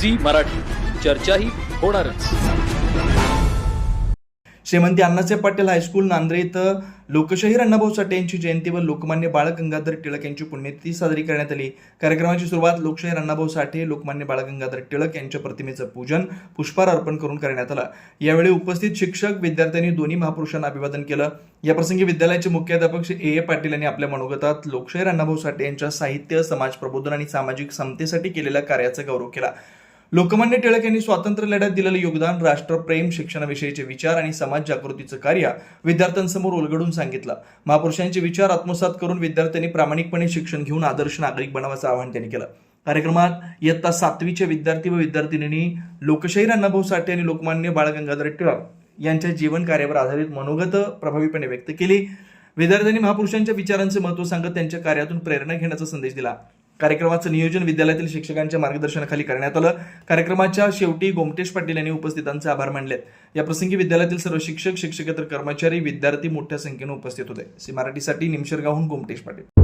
Zee Marathi, चर्चा ही होणारच. श्रीमंती अण्णासाहेब पाटील हायस्कूल नांद्रे इथं लोकशाहीर अण्णाभाऊ साठे यांची जयंती व लोकमान्य बाळ गंगाधर टिळक यांची पुण्यतिथी साजरी करण्यात आली. कार्यक्रमाची सुरुवात लोकशाहीर अण्णाभाऊ साठे, लोकमान्य बाळ गंगाधर टिळक यांच्या प्रतिमेचं पूजन, पुष्पहार अर्पण करून करण्यात आलं. यावेळी उपस्थित शिक्षक, विद्यार्थ्यांनी दोन्ही महापुरुषांना अभिवादन केलं. याप्रसंगी विद्यालयाचे मुख्याध्यापक श्री ए पाटील यांनी आपल्या मनोगतात लोकशाहीर अण्णाभाऊ साठे यांच्या साहित्य, समाज प्रबोधन आणि सामाजिक समतेसाठी केलेल्या कार्याचा गौरव केला. लोकमान्य टिळक यांनी स्वातंत्र्य लढ्यात दिलेलं योगदान, राष्ट्रप्रेम, शिक्षणाविषयीचे विचार आणि समाज जागृतीचं कार्य विद्यार्थ्यांसमोर उलगडून सांगितलं. महापुरुषांचे विचार आत्मसात करून विद्यार्थ्यांनी प्रामाणिकपणे शिक्षण घेऊन आदर्श नागरिक बनावयाचं आवाहन त्यांनी केलं. कार्यक्रमात इयत्ता 7वीचे विद्यार्थी व विद्यार्थिनींनी लोकशाहीर अण्णाभाऊ साठे आणि लोकमान्य बाळ गंगाधर टिळक यांच्या जीवन कार्यावर आधारित मनोगत प्रभावीपणे व्यक्त केली. विद्यार्थ्यांनी महापुरुषांच्या विचारांचे महत्त्व सांगत त्यांच्या कार्यातून प्रेरणा घेण्याचा संदेश दिला. कार्यक्रमाचं नियोजन विद्यालयातील शिक्षकांच्या मार्गदर्शनाखाली करण्यात आलं. कार्यक्रमाच्या शेवटी गोमटेश पाटील यांनी उपस्थितांचे आभार मानले. या प्रसंगी विद्यालयातील सर्व शिक्षक, शिक्षकेतर कर्मचारी, विद्यार्थी मोठ्या संख्येने उपस्थित होते. सी मराठीसाठी निमशेरगावहून गोमटेश पाटील.